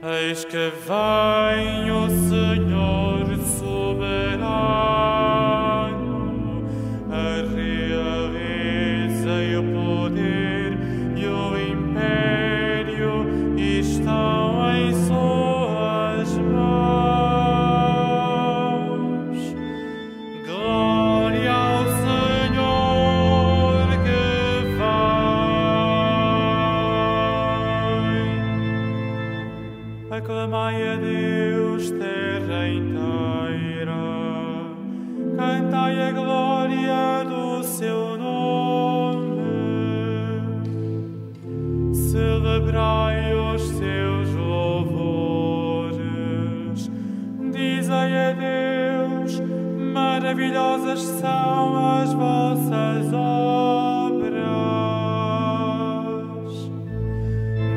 Eis que vem o Senhor soberano, a realeza e o poder e o império estão em suas mãos. Glória ao Senhor que vem. Aclamai a Deus, terra inteira, cantai a glória do seu nome, celebrai os seus louvores, dizei a Deus, maravilhosas são as vossas obras.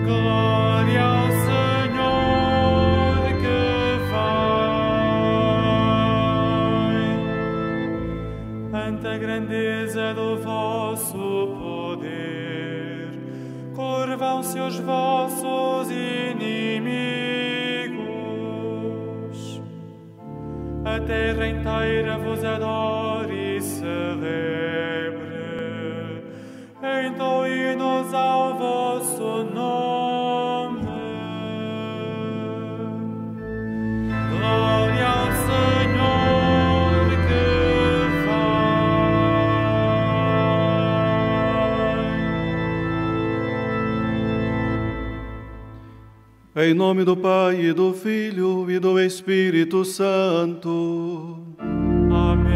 Glória ao a grandeza do vosso poder, curvam-se os vossos inimigos. A terra inteira vos adore e celebre, entoe hinos ao vosso nome. Glória ao Senhor. Em nome do Pai, e do Filho, e do Espírito Santo. Amém.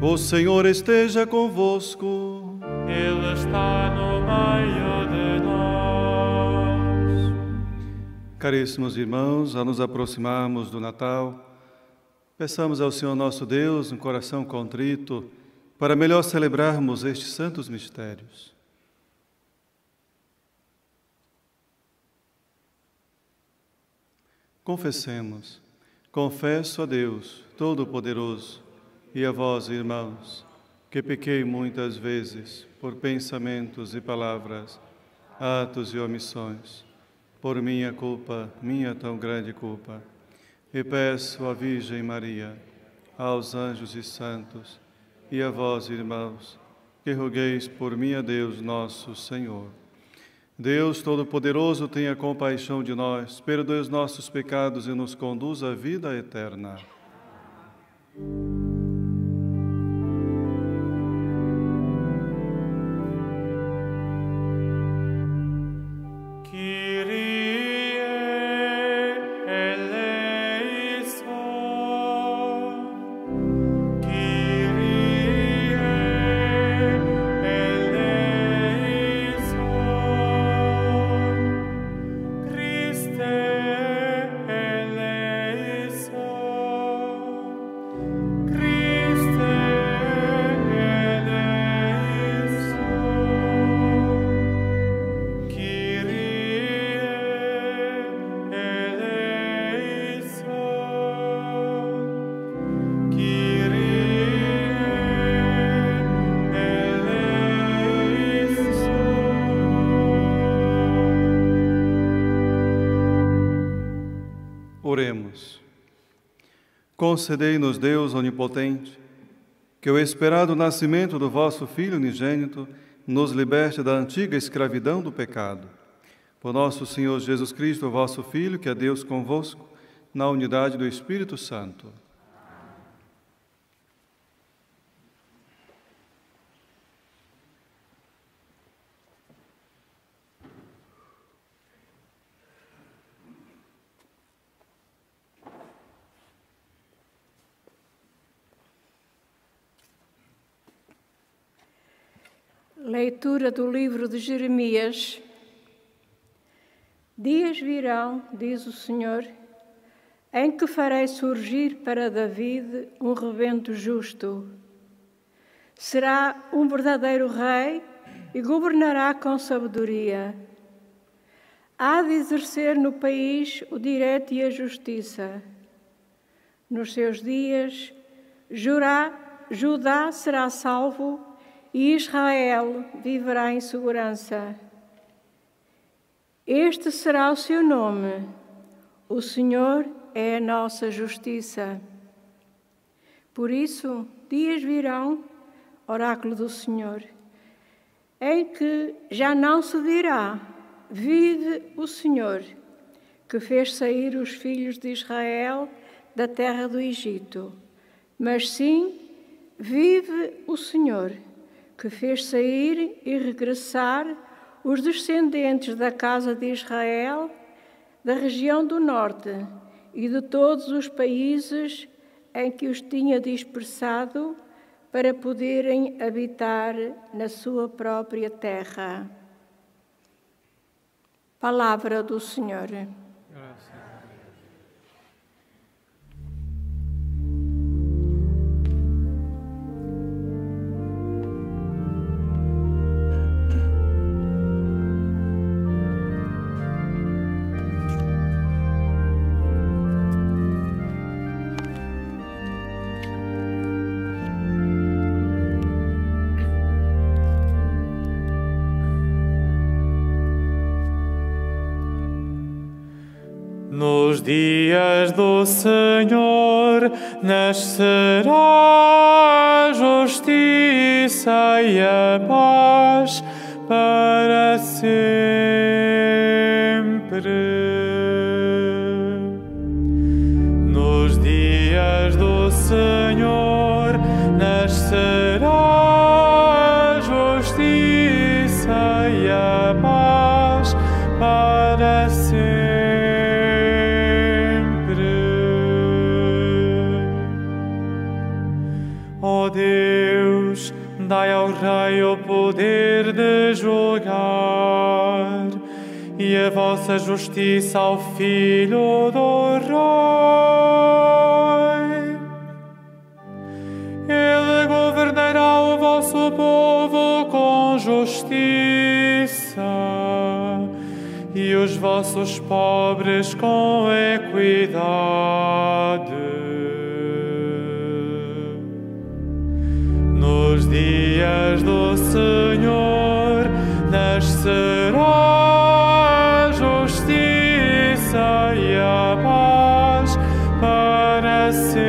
O Senhor esteja convosco. Ele está no meio de nós. Caríssimos irmãos, ao nos aproximarmos do Natal, peçamos ao Senhor nosso Deus um coração contrito para melhor celebrarmos estes santos mistérios. Confessemos. Confesso a Deus Todo-Poderoso e a vós, irmãos, que pequei muitas vezes por pensamentos e palavras, atos e omissões, por minha culpa, minha tão grande culpa. E peço à Virgem Maria, aos anjos e santos, e a vós, irmãos, que rogueis por mim a Deus nosso Senhor. Deus Todo-Poderoso, tenha compaixão de nós, perdoe os nossos pecados e nos conduz à vida eterna. Oremos. Concedei-nos, Deus onipotente, que o esperado nascimento do vosso Filho unigênito nos liberte da antiga escravidão do pecado. Por nosso Senhor Jesus Cristo, vosso Filho, que é Deus convosco, na unidade do Espírito Santo. Leitura do livro de Jeremias. Dias virão, diz o Senhor, em que farei surgir para David um rebento justo. Será um verdadeiro rei e governará com sabedoria. Há de exercer no país o direito e a justiça. Nos seus dias, Judá será salvo e Israel viverá em segurança. Este será o seu nome. O Senhor é a nossa justiça. Por isso, dias virão, oráculo do Senhor, em que já não se dirá: vive o Senhor, que fez sair os filhos de Israel da terra do Egito. Mas sim, vive o Senhor, que fez sair e regressar os descendentes da casa de Israel, da região do norte e de todos os países em que os tinha dispersado, para poderem habitar na sua própria terra. Palavra do Senhor. Nos dias do Senhor nascerá a justiça e a paz para sempre. Nos dias do Senhor nascerá a justiça e a paz para sempre. Ó Deus, dai ao Rei o poder de julgar e a vossa justiça ao Filho do Rei. Ele governará o vosso povo com justiça e os vossos pobres com equidade. Nos dias do Senhor nascerá a justiça e a paz para sempre.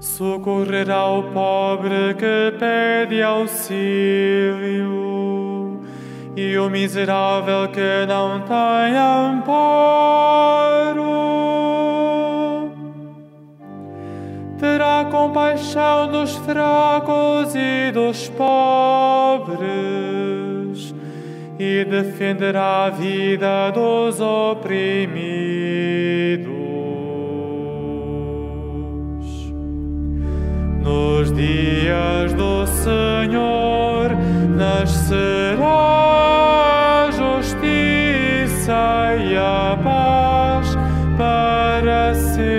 Socorrerá o pobre que pede auxílio e o miserável que não tem amparo. Terá compaixão dos fracos e dos pobres e defenderá a vida dos oprimidos. Nos dias do Senhor nascerá a justiça e a paz para sempre.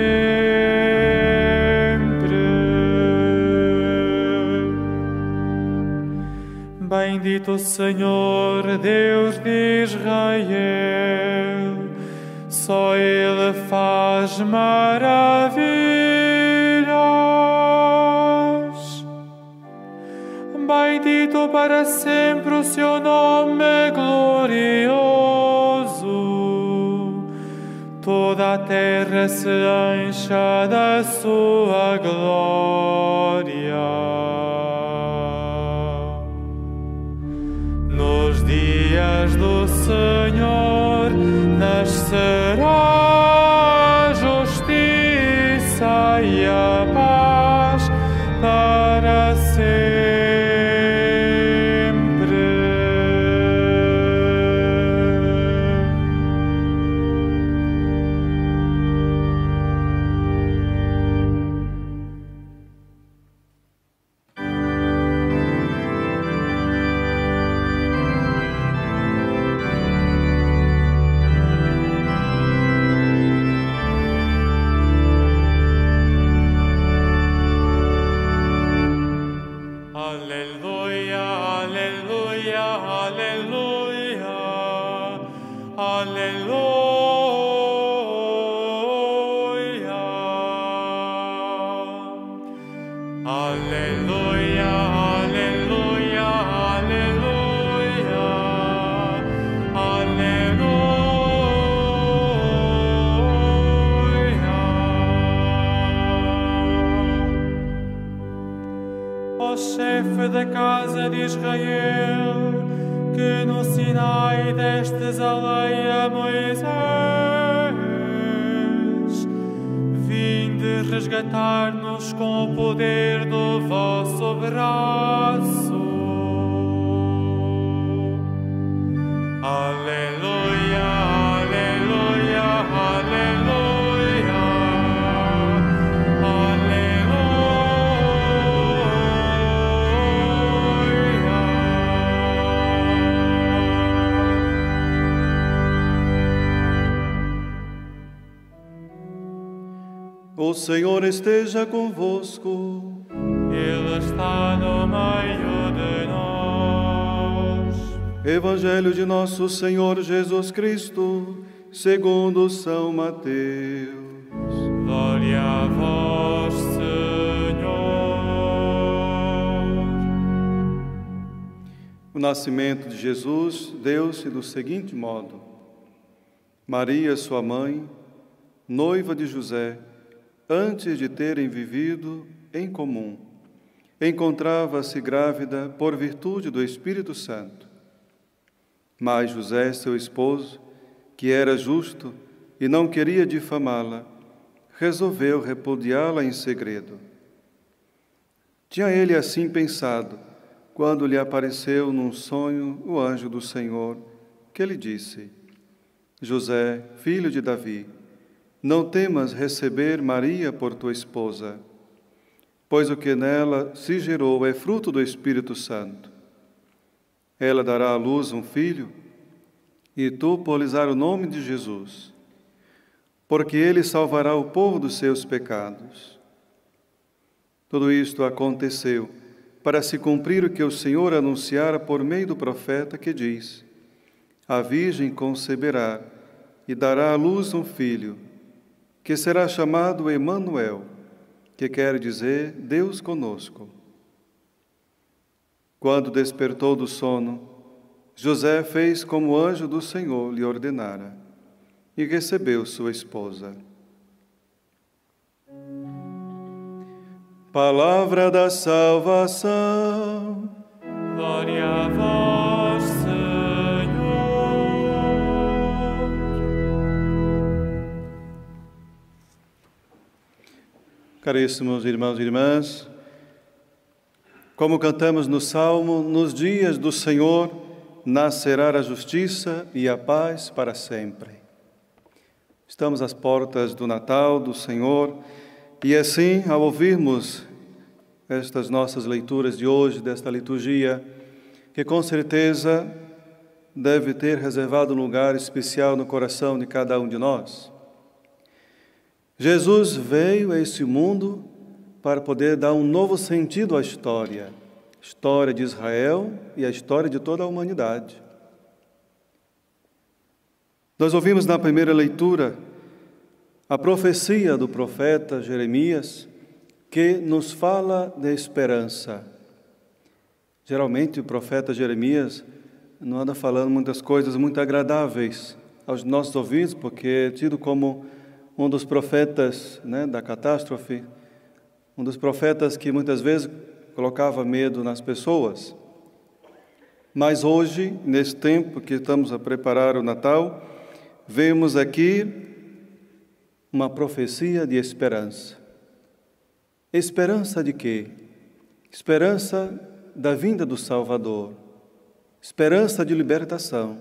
Bendito o Senhor, Deus de Israel, só Ele faz maravilhas. Bendito para sempre o seu nome glorioso, toda a terra se encha da sua glória. Nos dias do Senhor nascerá a justiça e a paz para sempre. chefe da casa de Israel, que no Sinai destes a lei a Moisés. Vinde resgatar-nos com o poder do vosso braço. Aleluia, aleluia, aleluia, O Senhor esteja convosco. Ele está no meio de nós. Evangelho de nosso Senhor Jesus Cristo, segundo São Mateus. Glória a vós, Senhor. O nascimento de Jesus deu-se do seguinte modo: Maria, sua mãe, noiva de José, antes de terem vivido em comum, encontrava-se grávida por virtude do Espírito Santo. Mas José, seu esposo, que era justo e não queria difamá-la, resolveu repudiá-la em segredo. Tinha ele assim pensado, quando lhe apareceu num sonho o anjo do Senhor, que lhe disse: José, filho de Davi, não temas receber Maria por tua esposa, pois o que nela se gerou é fruto do Espírito Santo. Ela dará à luz um filho, e tu pô-lhes o nome de Jesus, porque ele salvará o povo dos seus pecados. Tudo isto aconteceu para se cumprir o que o Senhor anunciara por meio do profeta, que diz: A virgem conceberá e dará à luz um filho, que será chamado Emanuel, que quer dizer Deus conosco. Quando despertou do sono, José fez como o anjo do Senhor lhe ordenara e recebeu sua esposa. Palavra da salvação. Glória a vós, Senhor. Caríssimos irmãos e irmãs, como cantamos no Salmo, nos dias do Senhor nascerá a justiça e a paz para sempre. Estamos às portas do Natal do Senhor e assim, ao ouvirmos estas nossas leituras de hoje, desta liturgia, que com certeza deve ter reservado um lugar especial no coração de cada um de nós, Jesus veio a esse mundo para poder dar um novo sentido à história de Israel e a história de toda a humanidade. Nós ouvimos na primeira leitura a profecia do profeta Jeremias, que nos fala de esperança. Geralmente o profeta Jeremias não anda falando muitas coisas muito agradáveis aos nossos ouvidos, porque é tido como um dos profetas, da catástrofe, um dos profetas que muitas vezes colocava medo nas pessoas. Mas hoje, nesse tempo que estamos a preparar o Natal, vemos aqui uma profecia de esperança. Esperança de quê? Esperança da vinda do Salvador. Esperança de libertação.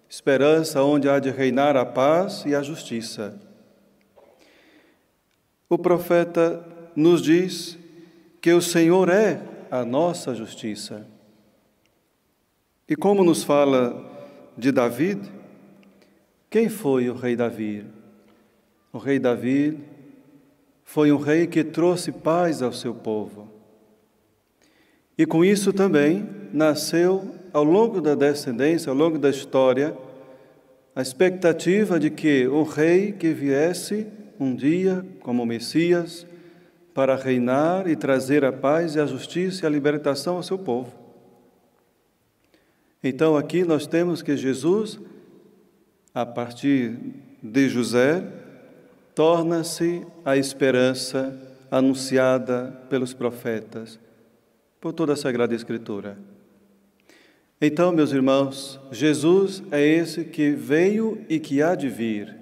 Esperança onde há de reinar a paz e a justiça. O profeta nos diz que o Senhor é a nossa justiça. E como nos fala de Davi, quem foi o rei Davi? O rei Davi foi um rei que trouxe paz ao seu povo. E com isso também nasceu, ao longo da descendência, ao longo da história, a expectativa de que um rei que viesse um dia como Messias para reinar e trazer a paz e a justiça e a libertação ao seu povo. Então aqui nós temos que Jesus, a partir de José, torna-se a esperança anunciada pelos profetas. por toda a Sagrada Escritura. Então, meus irmãos, Jesus é esse que veio e que há de vir.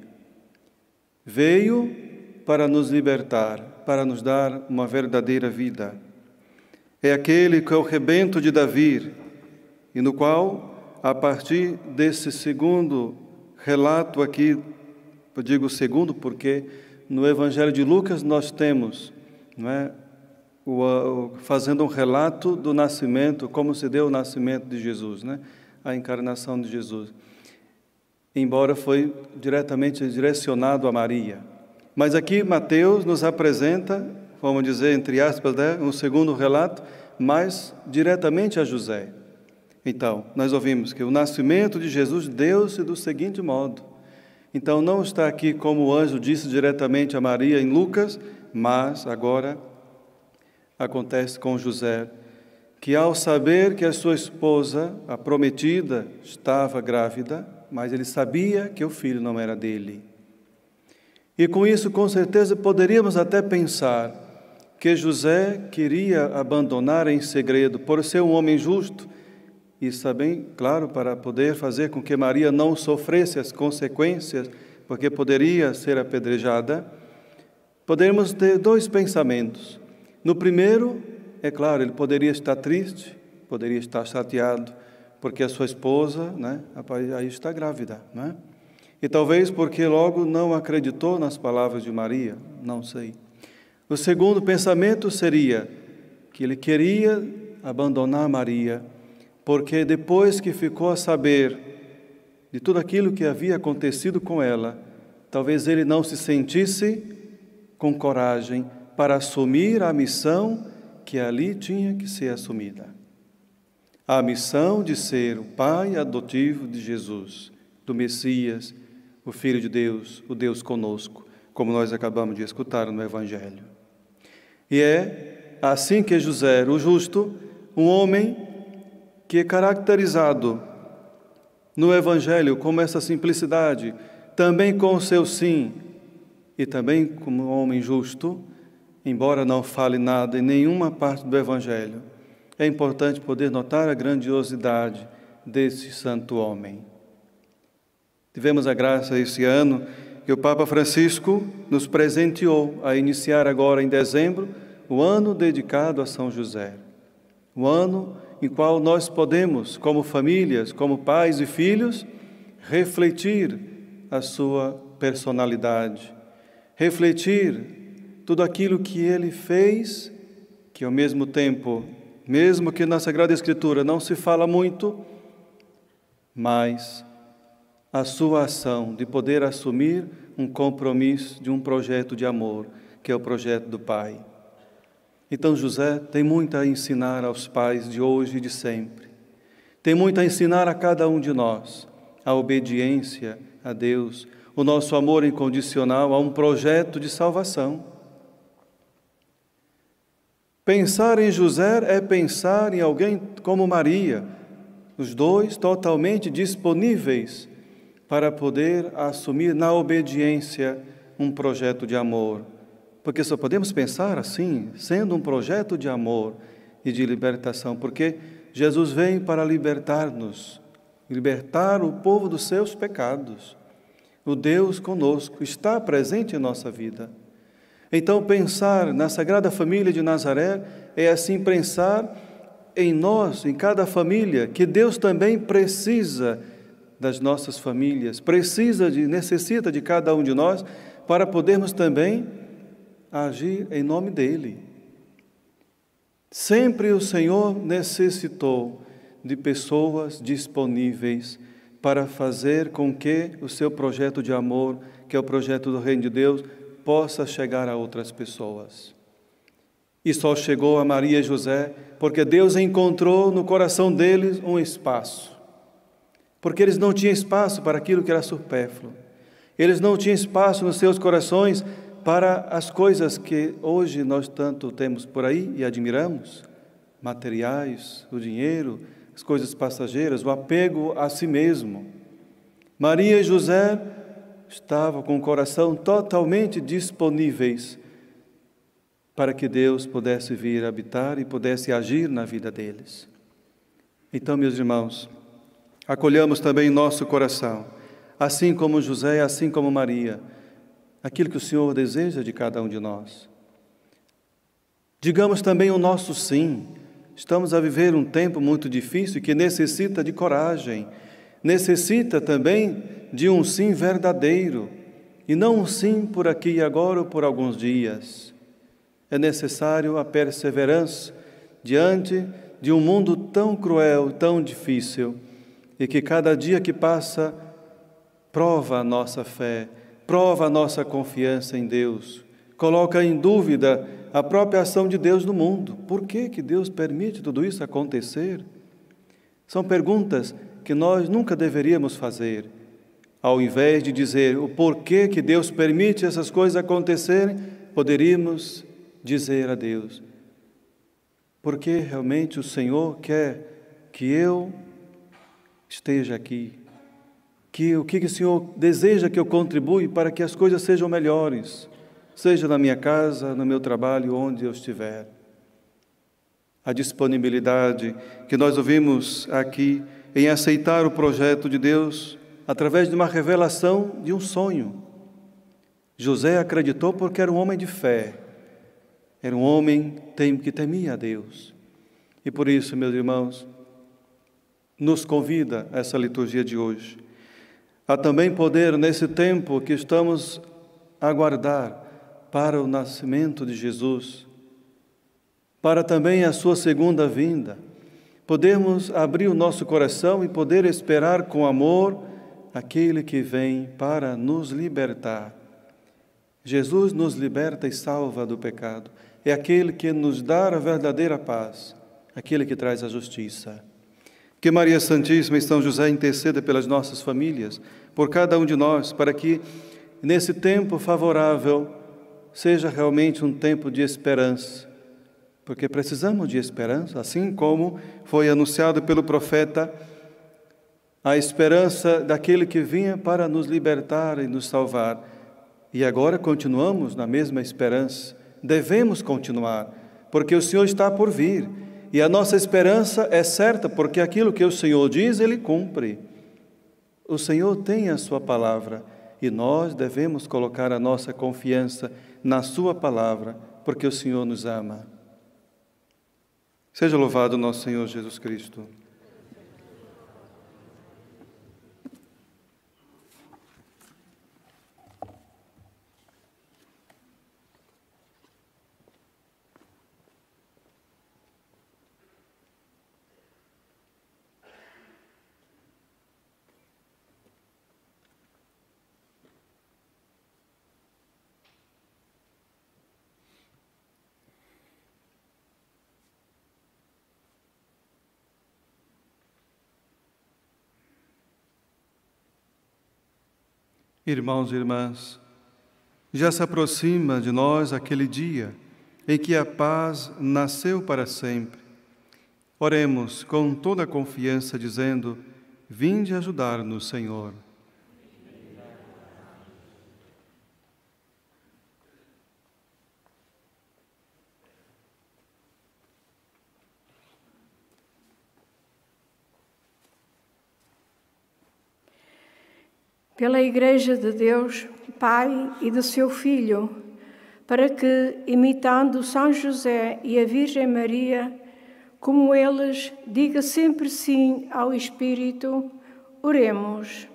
Veio para nos libertar, para nos dar uma verdadeira vida. É aquele que é o rebento de Davi, e no qual, a partir desse segundo relato aqui, eu digo segundo porque no Evangelho de Lucas nós temos, não é, fazendo um relato do nascimento, como se deu o nascimento de Jesus, né? A encarnação de Jesus. Embora foi diretamente direcionado a Maria. Mas aqui Mateus nos apresenta, vamos dizer, entre aspas, né, um segundo relato, mas diretamente a José. Então, nós ouvimos que o nascimento de Jesus deu-se do seguinte modo. Então, não está aqui como o anjo disse diretamente a Maria em Lucas, mas agora acontece com José, que ao saber que a sua esposa, a prometida, estava grávida, mas ele sabia que o filho não era dele. E com isso, com certeza, poderíamos até pensar que José queria abandonar em segredo, por ser um homem justo, e também, claro, para poder fazer com que Maria não sofresse as consequências, porque poderia ser apedrejada. Podemos ter dois pensamentos. No primeiro, é claro, ele poderia estar triste, poderia estar chateado, porque a sua esposa, né, aí está grávida, né? E talvez porque logo não acreditou nas palavras de Maria, não sei. O segundo pensamento seria que ele queria abandonar Maria, porque depois que ficou a saber de tudo aquilo que havia acontecido com ela, talvez ele não se sentisse com coragem para assumir a missão que ali tinha que ser assumida. A missão de ser o pai adotivo de Jesus, do Messias, o Filho de Deus, o Deus conosco, como nós acabamos de escutar no Evangelho. E é assim que José, o justo, um homem que é caracterizado no Evangelho como essa simplicidade, também com o seu sim, e também como um homem justo, embora não fale nada em nenhuma parte do Evangelho, é importante poder notar a grandiosidade desse santo homem. Tivemos a graça esse ano que o Papa Francisco nos presenteou a iniciar agora em dezembro o ano dedicado a São José. O ano em qual nós podemos, como famílias, como pais e filhos, refletir a sua personalidade, refletir tudo aquilo que ele fez, que ao mesmo tempo, mesmo que na Sagrada Escritura não se fala muito, mas a sua ação de poder assumir um compromisso de um projeto de amor, que é o projeto do Pai. Então José tem muito a ensinar aos pais de hoje e de sempre. Tem muito a ensinar a cada um de nós, a obediência a Deus, o nosso amor incondicional a um projeto de salvação. Pensar em José é pensar em alguém como Maria, os dois totalmente disponíveis para poder assumir na obediência um projeto de amor. Porque só podemos pensar assim, sendo um projeto de amor e de libertação, porque Jesus vem para libertar-nos, libertar o povo dos seus pecados. O Deus conosco está presente em nossa vida. Então, pensar na Sagrada Família de Nazaré é assim pensar em nós, em cada família, que Deus também precisa das nossas famílias, necessita de cada um de nós para podermos também agir em nome dEle. Sempre o Senhor necessitou de pessoas disponíveis para fazer com que o seu projeto de amor, que é o projeto do Reino de Deus, possa chegar a outras pessoas. E só chegou a Maria e José porque Deus encontrou no coração deles um espaço. Porque eles não tinham espaço para aquilo que era supérfluo. Eles não tinham espaço nos seus corações para as coisas que hoje nós tanto temos por aí e admiramos, materiais, o dinheiro, as coisas passageiras, o apego a si mesmo. Maria e José estavam com o coração totalmente disponíveis para que Deus pudesse vir habitar e pudesse agir na vida deles. Então, meus irmãos, acolhamos também em nosso coração, assim como José, assim como Maria, aquilo que o Senhor deseja de cada um de nós. Digamos também o nosso sim. Estamos a viver um tempo muito difícil que necessita de coragem, necessita também de um sim verdadeiro, e não um sim por aqui e agora ou por alguns dias. É necessário a perseverança diante de um mundo tão cruel, tão difícil, e que cada dia que passa prova a nossa fé, prova a nossa confiança em Deus, coloca em dúvida a própria ação de Deus no mundo. Por que Deus permite tudo isso acontecer? São perguntas que nós nunca deveríamos fazer. Ao invés de dizer o porquê que Deus permite essas coisas acontecerem, poderíamos dizer a Deus: porque realmente o Senhor quer que eu esteja aqui? O que o Senhor deseja que eu contribua para que as coisas sejam melhores, seja na minha casa, no meu trabalho, onde eu estiver. A disponibilidade que nós ouvimos aqui em aceitar o projeto de Deus através de uma revelação de um sonho. José acreditou porque era um homem de fé, era um homem que temia a Deus. E por isso, meus irmãos, nos convida essa liturgia de hoje a também poder, nesse tempo que estamos a aguardar para o nascimento de Jesus, para também a sua segunda vinda, podermos abrir o nosso coração e poder esperar com amor aquele que vem para nos libertar. Jesus nos liberta e salva do pecado. É aquele que nos dá a verdadeira paz, aquele que traz a justiça. Que Maria Santíssima e São José interceda pelas nossas famílias, por cada um de nós, para que nesse tempo favorável seja realmente um tempo de esperança, porque precisamos de esperança, assim como foi anunciado pelo profeta a esperança daquele que vinha para nos libertar e nos salvar. E agora continuamos na mesma esperança, devemos continuar, porque o Senhor está por vir. E a nossa esperança é certa, porque aquilo que o Senhor diz, Ele cumpre. O Senhor tem a sua palavra e nós devemos colocar a nossa confiança na sua palavra, porque o Senhor nos ama. Seja louvado nosso Senhor Jesus Cristo. Irmãos e irmãs, já se aproxima de nós aquele dia em que a paz nasceu para sempre. Oremos com toda a confiança, dizendo: vinde ajudar-nos, Senhor. Pela Igreja de Deus, Pai e do seu Filho, para que, imitando São José e a Virgem Maria, como eles, diga sempre sim ao Espírito, oremos.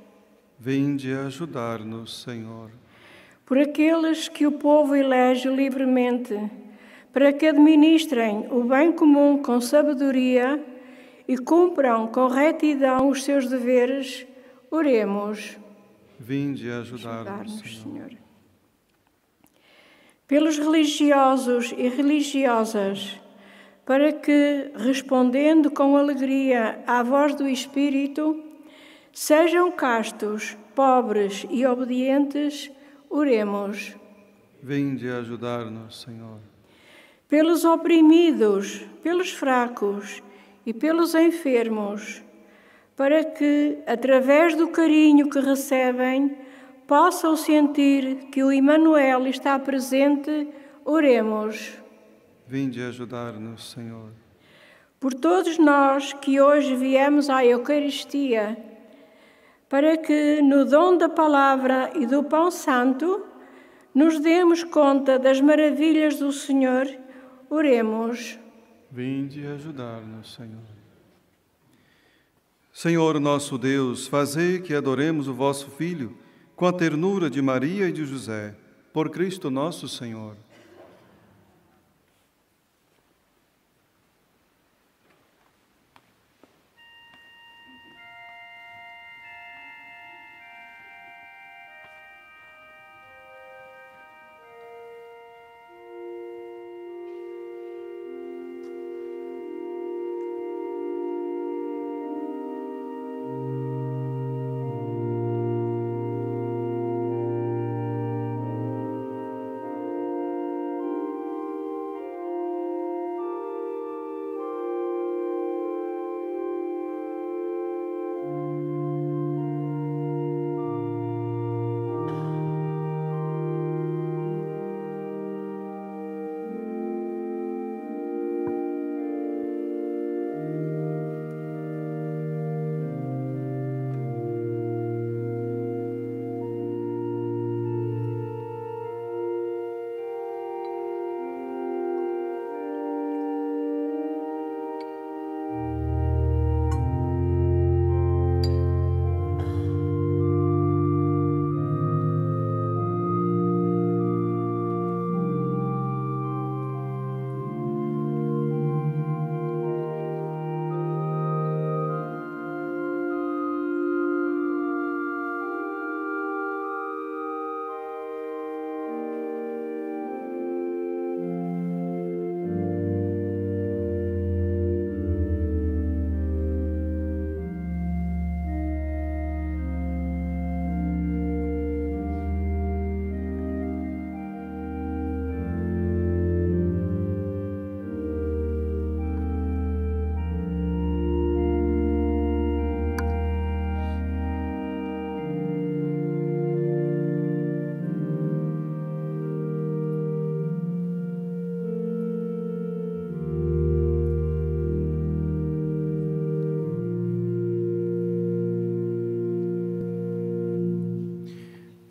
Vinde ajudar-nos, Senhor. Por aqueles que o povo elege livremente, para que administrem o bem comum com sabedoria e cumpram com retidão os seus deveres, oremos. Vinde ajudar-nos, Senhor. Pelos religiosos e religiosas, para que, respondendo com alegria à voz do Espírito, sejam castos, pobres e obedientes, oremos. Vinde ajudar-nos, Senhor. Pelos oprimidos, pelos fracos e pelos enfermos, para que, através do carinho que recebem, possam sentir que o Emmanuel está presente, oremos. vinde ajudar-nos, Senhor. Por todos nós que hoje viemos à Eucaristia, para que no dom da palavra e do pão santo nos demos conta das maravilhas do Senhor, oremos. Vinde ajudar-nos, Senhor. Senhor nosso Deus, fazei que adoremos o vosso Filho com a ternura de Maria e de José, por Cristo nosso Senhor.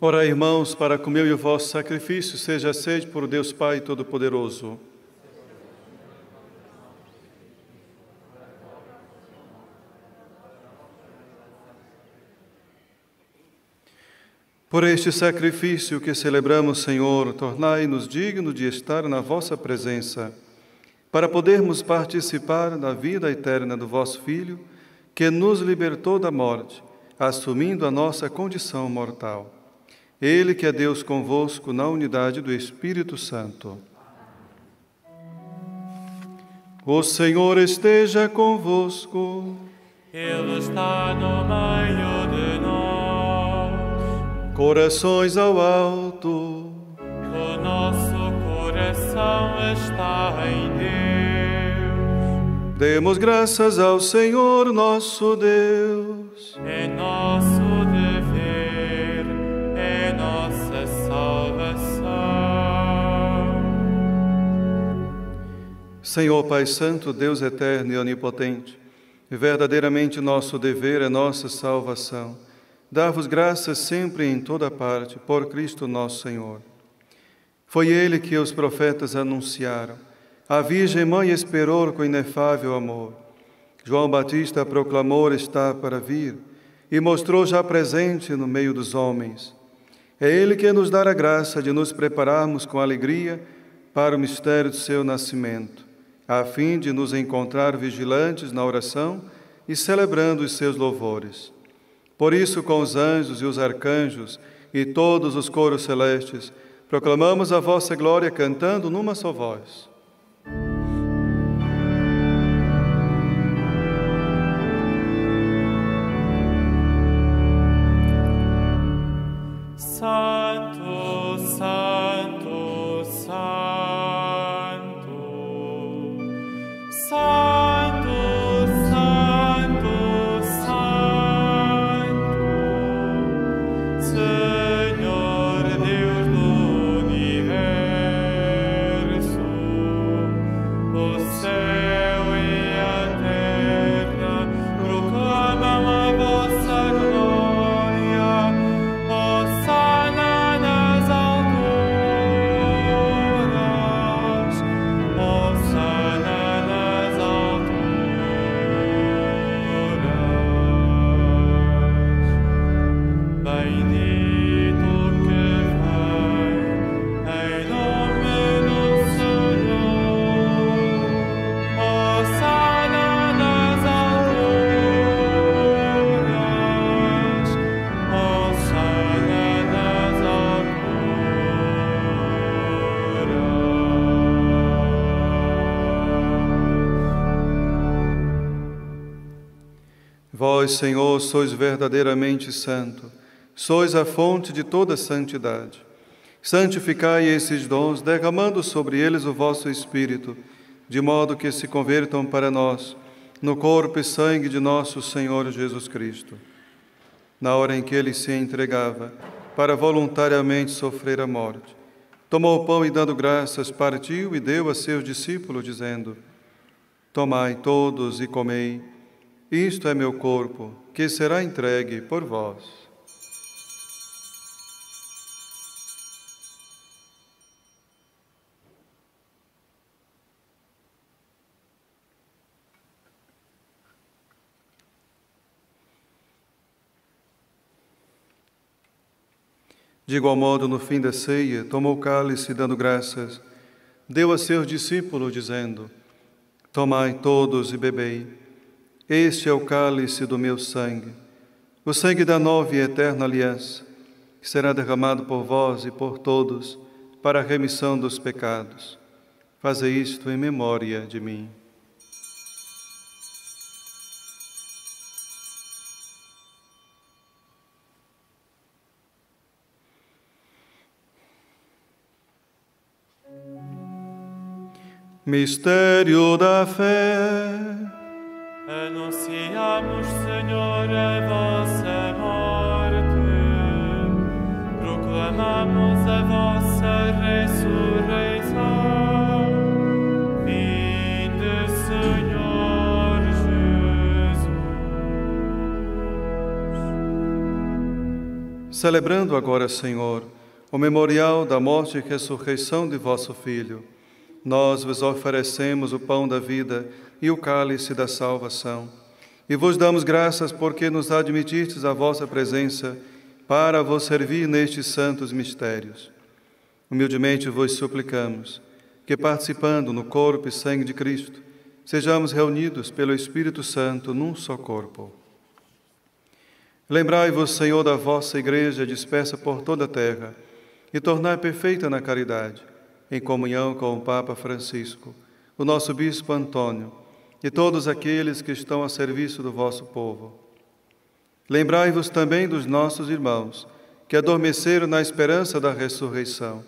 Ora, irmãos, para que o meu e o vosso sacrifício seja aceito por Deus Pai Todo-Poderoso. Por este sacrifício que celebramos, Senhor, tornai-nos dignos de estar na vossa presença, para podermos participar da vida eterna do vosso Filho, que nos libertou da morte, assumindo a nossa condição mortal. Ele que é Deus convosco na unidade do Espírito Santo. O Senhor esteja convosco. Ele está no meio de nós. Corações ao alto. O nosso coração está em Deus. Demos graças ao Senhor nosso Deus. É nosso dever, é nossa salvação. Senhor Pai Santo, Deus eterno e onipotente, verdadeiramente nosso dever é nossa salvação. Dar-vos graças sempre e em toda parte, por Cristo nosso Senhor. Foi Ele que os profetas anunciaram. A Virgem Mãe esperou com inefável amor. João Batista proclamou está para vir e mostrou já presente no meio dos homens. É Ele que nos dá a graça de nos prepararmos com alegria para o mistério do seu nascimento, a fim de nos encontrar vigilantes na oração e celebrando os seus louvores. Por isso, com os anjos e os arcanjos e todos os coros celestes, proclamamos a vossa glória cantando numa só voz. Santo, Santo, Santo, Santo, Santo, Santo, Senhor Deus do universo. Vós, Senhor, sois verdadeiramente santo, sois a fonte de toda santidade. Santificai esses dons, derramando sobre eles o vosso Espírito, de modo que se convertam para nós no corpo e sangue de nosso Senhor Jesus Cristo. Na hora em que ele se entregava para voluntariamente sofrer a morte, tomou o pão e, dando graças, partiu e deu a seus discípulos, dizendo: Tomai todos e comei, isto é meu corpo, que será entregue por vós. De igual modo, no fim da ceia, tomou o cálice, dando graças, deu a seus discípulos, dizendo: Tomai todos e bebei, este é o cálice do meu sangue, o sangue da nova e eterna aliança, que será derramado por vós e por todos para a remissão dos pecados. Fazei isto em memória de mim. Mistério da fé. Anunciamos, Senhor, a vossa morte, proclamamos a vossa ressurreição. Vinde, Senhor Jesus. Celebrando agora, Senhor, o memorial da morte e ressurreição de vosso Filho, nós vos oferecemos o pão da vida e o cálice da salvação, e vos damos graças porque nos admitistes à vossa presença para vos servir nestes santos mistérios. Humildemente vos suplicamos que, participando no corpo e sangue de Cristo, sejamos reunidos pelo Espírito Santo num só corpo. Lembrai-vos, Senhor, da vossa Igreja dispersa por toda a terra e tornai perfeita na caridade, em comunhão com o Papa Francisco, o nosso Bispo Antônio e todos aqueles que estão a serviço do vosso povo. Lembrai-vos também dos nossos irmãos, que adormeceram na esperança da ressurreição,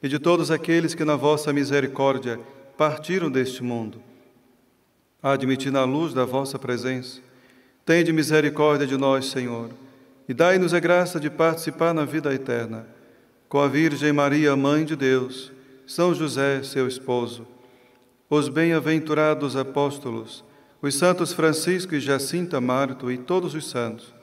e de todos aqueles que na vossa misericórdia partiram deste mundo. Admiti na luz da vossa presença, tende misericórdia de nós, Senhor, e dai-nos a graça de participar na vida eterna, com a Virgem Maria, Mãe de Deus, São José, seu esposo, os bem-aventurados apóstolos, os santos Francisco e Jacinta Marto e todos os santos,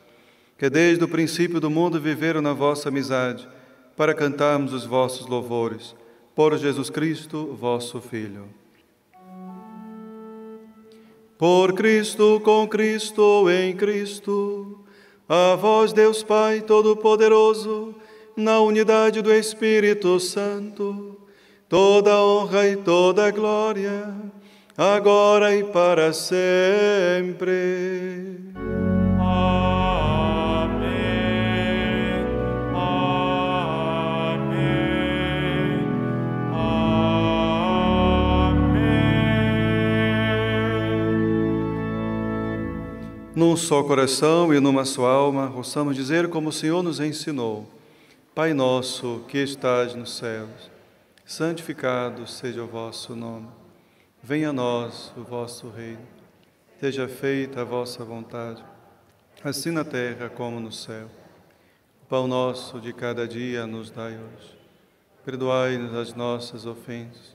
que desde o princípio do mundo viveram na vossa amizade, para cantarmos os vossos louvores, por Jesus Cristo, vosso Filho. Por Cristo, com Cristo, em Cristo, a vós, Deus Pai Todo-Poderoso, na unidade do Espírito Santo, toda honra e toda glória, agora e para sempre. Amém. Amém. Amém. Num só coração e numa só alma, possamos dizer como o Senhor nos ensinou: Pai nosso que estás nos céus, santificado seja o vosso nome. Venha a nós o vosso reino. Seja feita a vossa vontade, assim na terra como no céu. O pão nosso de cada dia nos dai hoje. Perdoai-nos as nossas ofensas,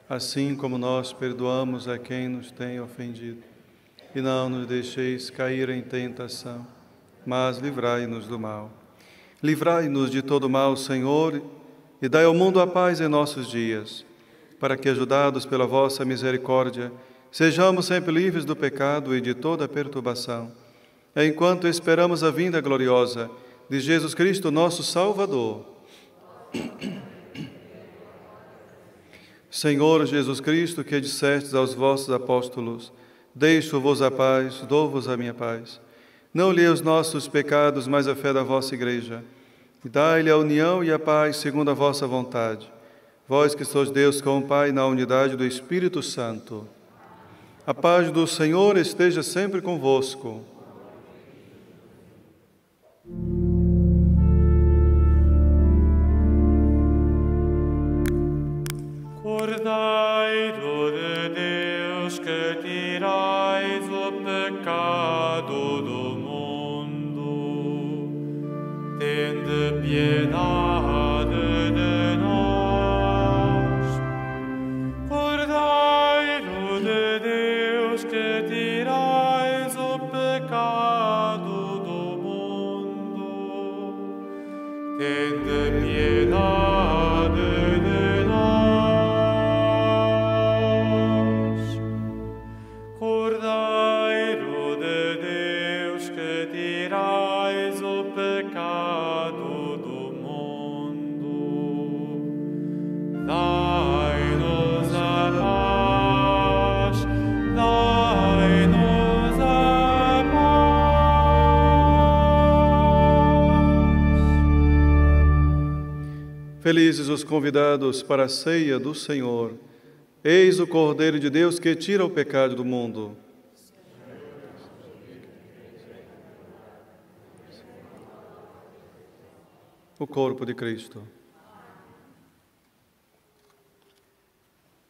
assim como nós perdoamos a quem nos tem ofendido. E não nos deixeis cair em tentação, mas livrai-nos do mal. Livrai-nos de todo mal, Senhor, e dai ao mundo a paz em nossos dias, para que, ajudados pela vossa misericórdia, sejamos sempre livres do pecado e de toda perturbação, enquanto esperamos a vinda gloriosa de Jesus Cristo, nosso Salvador. Senhor Jesus Cristo, que dissestes aos vossos apóstolos: deixo-vos a paz, dou-vos a minha paz. Não lhe os nossos pecados, mas a fé da vossa Igreja. E dai-lhe a união e a paz segundo a vossa vontade. Vós que sois Deus com o Pai na unidade do Espírito Santo. A paz do Senhor esteja sempre convosco. pecado do mundo, tende piedade de nós. Cordeiro de Deus, que tirais o pecado do mundo, tende piedade de nós. Cordeiro de Deus, que tirais o pecado do mundo, dai-nos a paz, dai-nos a paz. Felizes os convidados para a ceia do Senhor. Eis o Cordeiro de Deus que tira o pecado do mundo. O corpo de Cristo.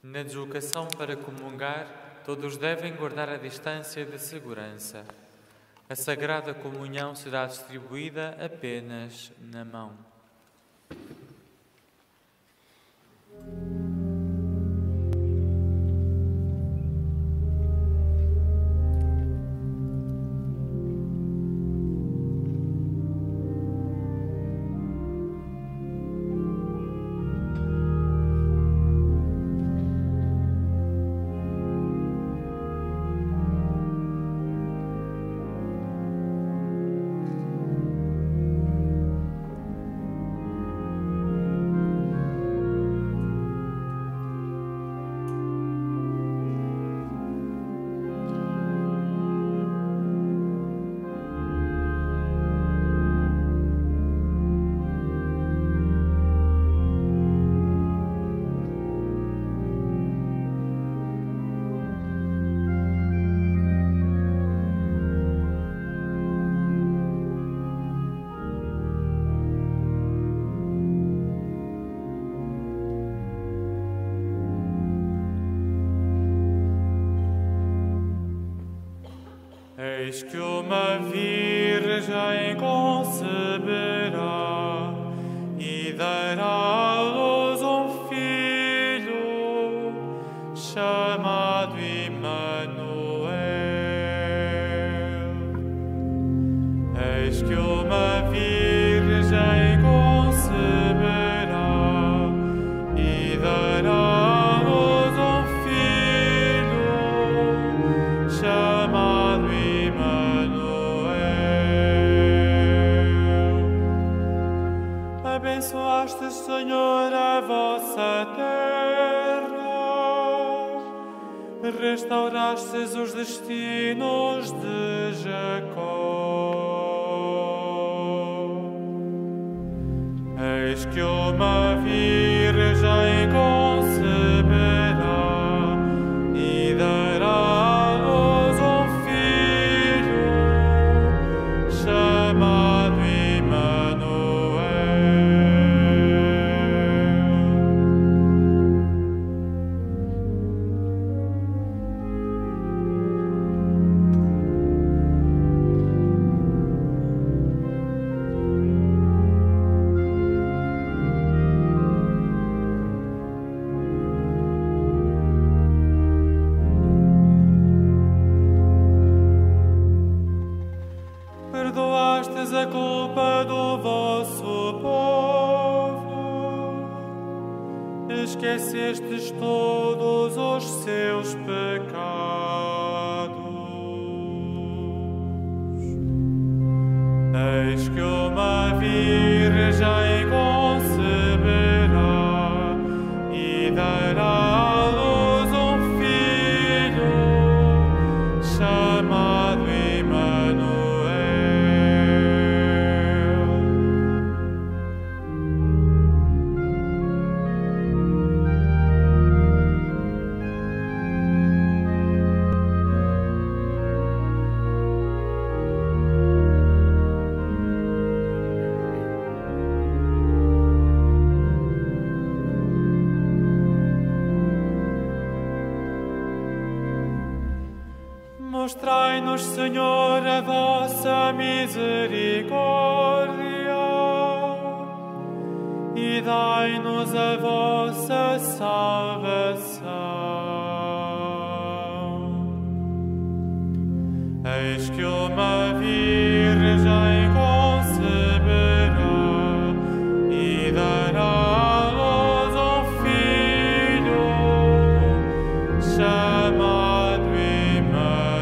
Na deslocação para comungar, todos devem guardar a distância de segurança. A Sagrada Comunhão será distribuída apenas na mão. Eis que uma virgem conceberá e dará à luz um filho, chamado Emmanuel. Eis que uma virgem conceberá e dará à luz um filho, chamado abençoaste, Senhor, a vossa terra, restaurastes os destinos de Jacó. Eis que uma virgem conceberá e dará à luz um filho, chamado Emmanuel. Perdoastes a culpa do vosso povo, esquecestes todos os seus pecados. Eis que uma virgem conceberá e dará à luz um filho, chamado Emmanuel. Mostrai-nos, Senhor, a vossa misericórdia e dai-nos a vossa salvação. Eis que uma virgem conceberá e dará à luz um filho, chamado Emmanuel.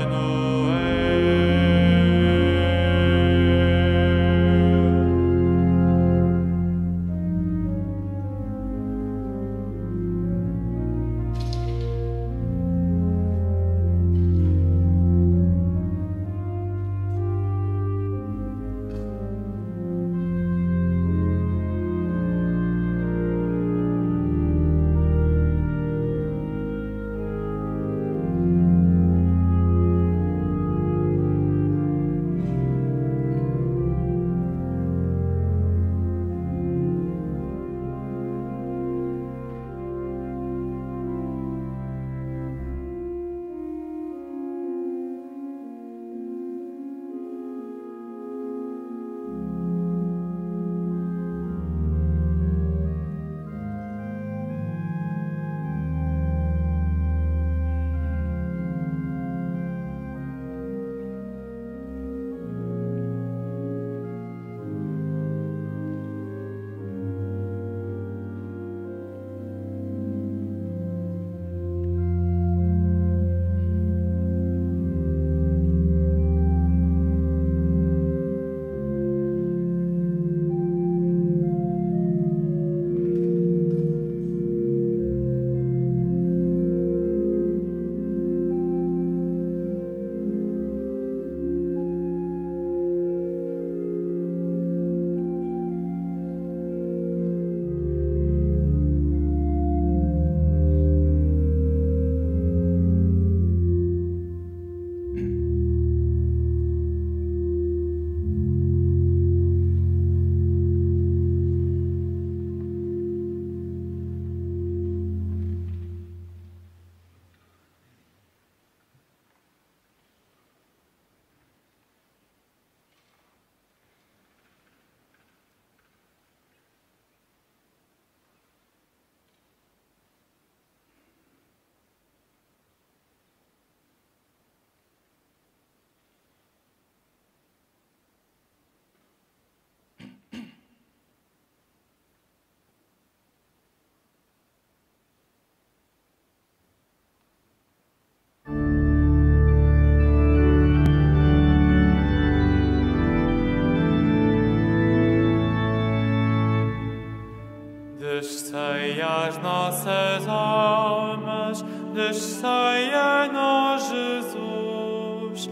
Descei às nossas almas, descei a nós, Jesus,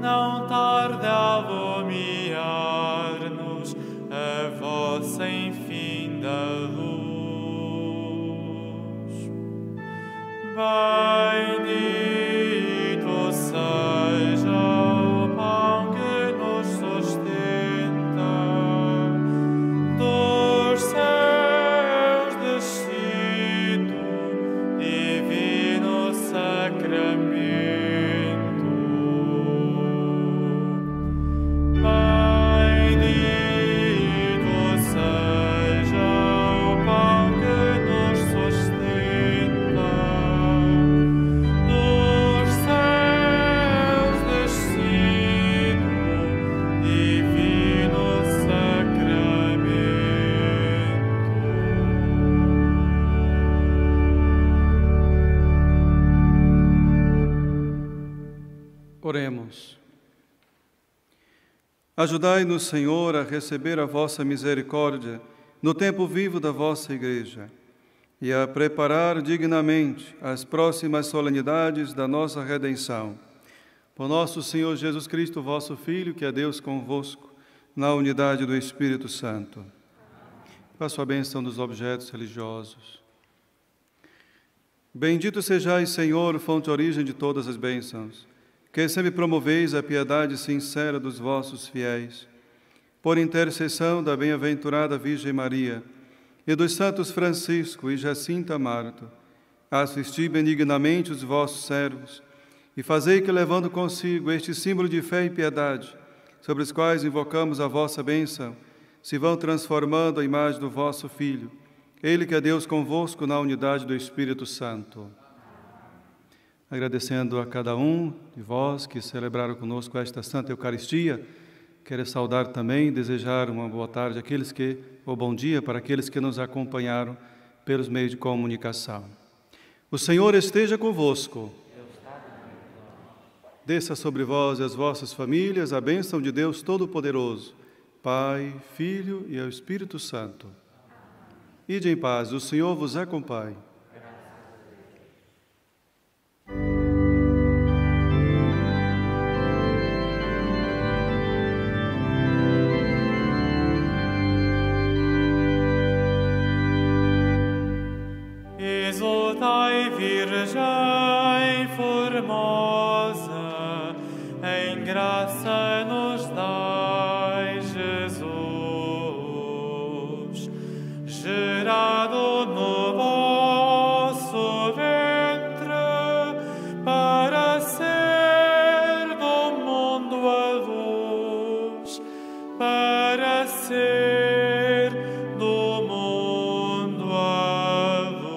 não tarde a iluminar-nos a vossa infinda luz. Bendito seja o pão que nos sustenta, dos céus descido, divino sacramento. Bendito seja o pão que nos sustenta, dos céus descido, divino sacramento. Oremos. Ajudai-nos, Senhor, a receber a vossa misericórdia no tempo vivo da vossa Igreja e a preparar dignamente as próximas solenidades da nossa redenção. Por nosso Senhor Jesus Cristo, vosso Filho, que é Deus convosco, na unidade do Espírito Santo. Faço a bênção dos objetos religiosos. Bendito sejais, Senhor, fonte e origem de todas as bênçãos, que sempre promoveis a piedade sincera dos vossos fiéis. Por intercessão da bem-aventurada Virgem Maria e dos santos Francisco e Jacinta Marto, assisti benignamente os vossos servos e fazei que, levando consigo este símbolo de fé e piedade, sobre os quais invocamos a vossa bênção, se vão transformando a imagem do vosso Filho, Ele que é Deus convosco na unidade do Espírito Santo. Agradecendo a cada um de vós que celebraram conosco esta Santa Eucaristia, quero saudar também e desejar uma boa tarde ou bom dia para aqueles que nos acompanharam pelos meios de comunicação. O Senhor esteja convosco. Desça sobre vós e as vossas famílias a bênção de Deus Todo-Poderoso, Pai, Filho e ao Espírito Santo. Ide em paz, o Senhor vos acompanhe. Exultai, Virgem formosa, em graça nos dai, Jesus, gerado no vosso ventre, para ser do mundo a luz, para ser do mundo a luz.